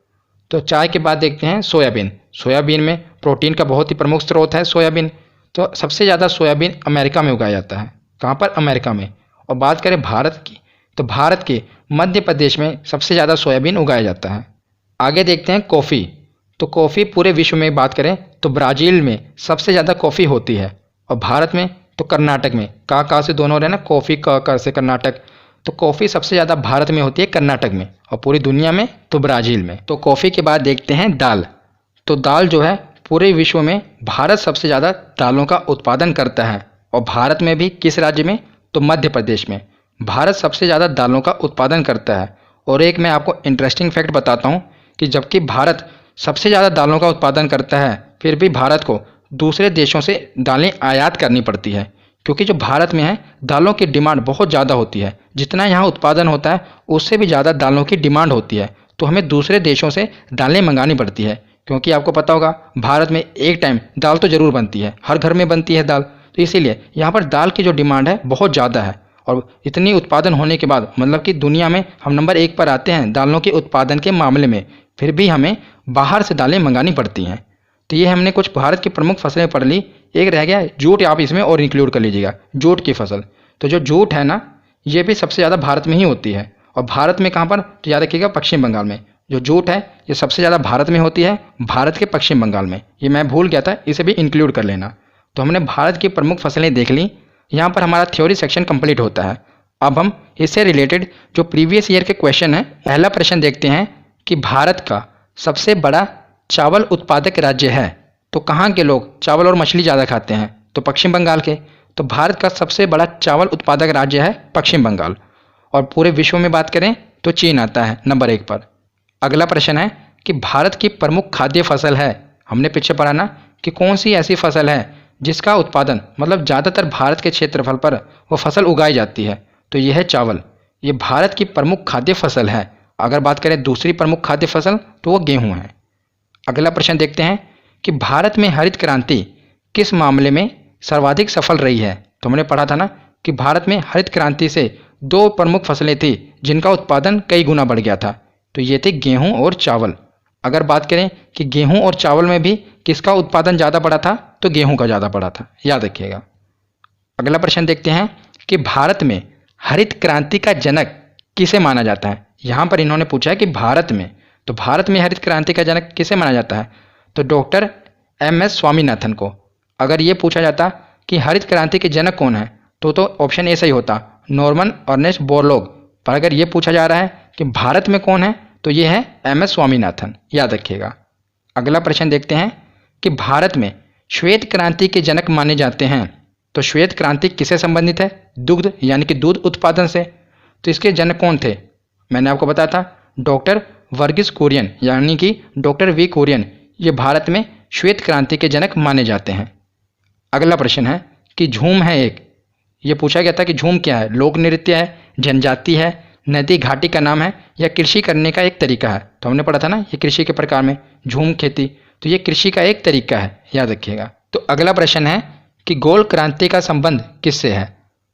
तो चाय के बाद देखते हैं सोयाबीन। सोयाबीन में प्रोटीन का बहुत ही प्रमुख स्रोत है सोयाबीन। तो सबसे ज़्यादा सोयाबीन अमेरिका में उगाया जाता है। कहाँ पर, अमेरिका में। और बात करें भारत की तो भारत के मध्य प्रदेश में सबसे ज़्यादा सोयाबीन उगाया जाता है। आगे देखते हैं कॉफ़ी। तो कॉफ़ी पूरे विश्व में बात करें तो ब्राज़ील में सबसे ज़्यादा कॉफ़ी होती है, और भारत में तो कर्नाटक में, का से दोनों रहे ना, कॉफ़ी का से कर्नाटक। तो कॉफ़ी सबसे ज़्यादा भारत में होती है कर्नाटक में, और पूरी दुनिया में तो ब्राज़ील में। तो कॉफ़ी के बाद देखते हैं दाल। तो दाल जो है पूरे विश्व में भारत सबसे ज़्यादा दालों का उत्पादन करता है, और भारत में भी किस राज्य में, तो मध्य प्रदेश में भारत सबसे ज़्यादा दालों का उत्पादन करता है। और एक मैं आपको इंटरेस्टिंग फैक्ट बताता हूँ कि जबकि भारत सबसे ज़्यादा दालों का उत्पादन करता है, फिर भी भारत को दूसरे देशों से दालें आयात करनी पड़ती है, क्योंकि जो भारत में है दालों की डिमांड बहुत ज़्यादा होती है। जितना यहाँ उत्पादन होता है उससे भी ज़्यादा दालों की डिमांड होती है, तो हमें दूसरे देशों से दालें मंगानी पड़ती है। क्योंकि आपको पता होगा भारत में एक टाइम दाल तो ज़रूर बनती है, हर घर में बनती है दाल। तो इसीलिए यहाँ पर दाल की जो डिमांड है बहुत ज़्यादा है, और इतनी उत्पादन होने के बाद मतलब कि दुनिया में हम नंबर 1 पर आते हैं दालों के उत्पादन के मामले में, फिर भी हमें बाहर से दालें मंगानी पड़ती हैं। तो ये हमने कुछ भारत की प्रमुख फसलें पढ़ ली। एक रह गया जूट, आप इसमें और इंक्लूड कर लीजिएगा जूट की फसल। तो जो जूट है ना, ये भी सबसे ज़्यादा भारत में ही होती है, और भारत में कहाँ पर, तो याद रखिएगा पश्चिम बंगाल में। जो जूट है ये सबसे ज़्यादा भारत में होती है, भारत के पश्चिम बंगाल में। ये मैं भूल गया था, इसे भी इंक्लूड कर लेना। तो हमने भारत की प्रमुख फसलें देख ली। यहाँ पर हमारा थ्योरी सेक्शन कंप्लीट होता है। अब हम इससे रिलेटेड जो प्रीवियस ईयर के क्वेश्चन है, पहला प्रश्न देखते हैं कि भारत का सबसे बड़ा चावल उत्पादक राज्य है। तो कहाँ के लोग चावल और मछली ज़्यादा खाते हैं, तो पश्चिम बंगाल के। तो भारत का सबसे बड़ा चावल उत्पादक राज्य है पश्चिम बंगाल। और पूरे विश्व में बात करें तो चीन आता है नंबर 1 पर। अगला प्रश्न है कि भारत की प्रमुख खाद्य फसल है। हमने पीछे पढ़ा ना कि कौन सी ऐसी फसल है जिसका उत्पादन मतलब ज़्यादातर भारत के क्षेत्रफल पर वो फसल उगाई जाती है, तो यह है चावल। ये भारत की प्रमुख खाद्य फसल है। अगर बात करें दूसरी प्रमुख खाद्य फसल तो वो गेहूँ है। अगला प्रश्न देखते हैं कि भारत में हरित क्रांति किस मामले में सर्वाधिक सफल रही है। तो हमने पढ़ा था ना कि भारत में हरित क्रांति से 2 प्रमुख फसलें थी जिनका उत्पादन कई गुना बढ़ गया था, तो ये थे गेहूं और चावल। अगर बात करें कि गेहूं और चावल में भी किसका उत्पादन ज़्यादा बढ़ा था, तो गेहूं का ज़्यादा बढ़ा था, याद रखिएगा। अगला प्रश्न देखते हैं कि भारत में हरित क्रांति का जनक किसे माना जाता है। यहाँ पर इन्होंने पूछा है कि भारत में, तो भारत में हरित क्रांति का जनक किसे माना जाता है, तो डॉक्टर MS स्वामीनाथन को। अगर ये पूछा जाता कि हरित क्रांति के जनक कौन है, तो ऑप्शन ए सही होता, नॉर्मन अर्नेस्ट बोरलॉग। पर अगर ये पूछा जा रहा है कि भारत में कौन है, तो ये है MS स्वामीनाथन, याद रखिएगा। अगला प्रश्न देखते हैं कि भारत में श्वेत क्रांति के जनक माने जाते हैं। तो श्वेत क्रांति किससे संबंधित है, दुग्ध यानी कि दूध उत्पादन से। तो इसके जनक कौन थे, मैंने आपको बताया था डॉक्टर वर्गीस कुरियन यानी कि डॉक्टर V कुरियन। ये भारत में श्वेत क्रांति के जनक माने जाते हैं। अगला प्रश्न है कि झूम है एक, ये पूछा गया था कि झूम क्या है, लोक नृत्य है, जनजाति है, नदी घाटी का नाम है, या कृषि करने का एक तरीका है। तो हमने पढ़ा था ना ये कृषि के प्रकार में झूम खेती, तो ये कृषि का एक तरीका है, याद रखिएगा। तो अगला प्रश्न है कि गोल क्रांति का संबंध किससे है।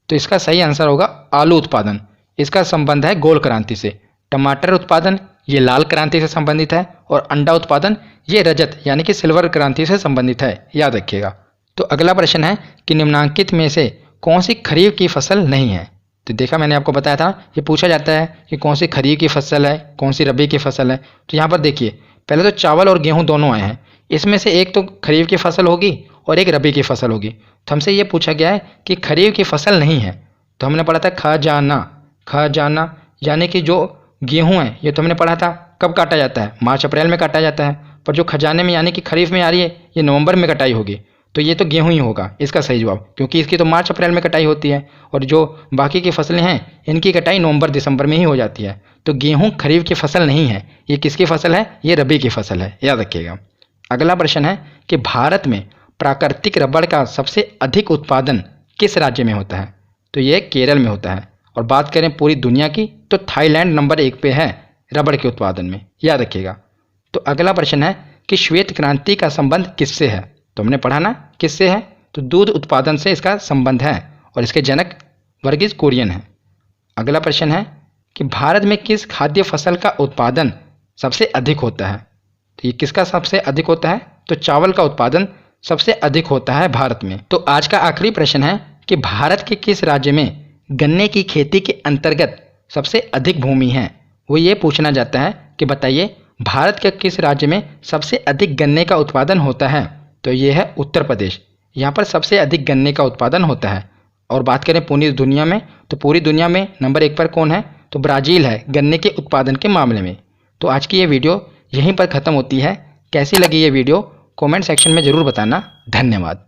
तो इसका सही आंसर होगा आलू उत्पादन। इसका संबंध है गोल क्रांति से। टमाटर उत्पादन ये लाल क्रांति से संबंधित है, और अंडा उत्पादन ये रजत यानी कि सिल्वर क्रांति से संबंधित है, याद रखिएगा। तो अगला प्रश्न है कि निम्नांकित में से कौन सी खरीफ की फसल नहीं है। तो देखा मैंने आपको बताया था ये पूछा जाता है कि कौन सी खरीफ की फसल है, कौन सी रबी की फसल है। तो यहाँ पर देखिए पहले तो चावल और गेहूँ दोनों आए हैं, इसमें से एक तो खरीफ की फसल होगी और एक रबी की फसल होगी। तो हमसे ये पूछा गया है कि खरीफ की फसल नहीं है, तो हमने पढ़ा था खजाना, खजाना यानी कि जो गेहूँ है ये तो हमने पढ़ा था कब काटा जाता है? मार्च अप्रैल में काटा जाता है। पर जो खजाने में यानी कि खरीफ में आ रही है ये नवंबर में कटाई होगी, तो ये तो गेहूं ही होगा इसका सही जवाब, क्योंकि इसकी तो मार्च अप्रैल में कटाई होती है और जो बाकी की फसलें हैं इनकी कटाई नवंबर दिसंबर में ही हो जाती है। तो गेहूं खरीफ की फसल नहीं है, ये किसकी फसल है? ये रबी की फसल है, याद रखिएगा। अगला प्रश्न है कि भारत में प्राकृतिक रबड़ का सबसे अधिक उत्पादन किस राज्य में होता है? तो ये केरल में होता है। और बात करें पूरी दुनिया की तो थाईलैंड नंबर 1 पे है रबड़ के उत्पादन में, याद रखिएगा। तो अगला प्रश्न है कि श्वेत क्रांति का संबंध किससे है? तो हमने पढ़ा ना किससे है, तो दूध उत्पादन से इसका संबंध है और इसके जनक वर्गीज कुरियन है। अगला प्रश्न है कि भारत में किस खाद्य फसल का उत्पादन सबसे अधिक होता है? तो ये किसका सबसे अधिक होता है? तो चावल का उत्पादन सबसे अधिक होता है भारत में। तो आज का आखिरी प्रश्न है कि भारत के किस राज्य में गन्ने की खेती के अंतर्गत सबसे अधिक भूमि है? वो ये पूछना जाता है कि बताइए भारत के किस राज्य में सबसे अधिक गन्ने का उत्पादन होता है? तो ये है उत्तर प्रदेश, यहाँ पर सबसे अधिक गन्ने का उत्पादन होता है। और बात करें पूरी दुनिया में तो पूरी दुनिया में नंबर 1 पर कौन है? तो ब्राज़ील है गन्ने के उत्पादन के मामले में। तो आज की ये वीडियो यहीं पर ख़त्म होती है। कैसी लगी ये वीडियो कमेंट सेक्शन में ज़रूर बताना। धन्यवाद।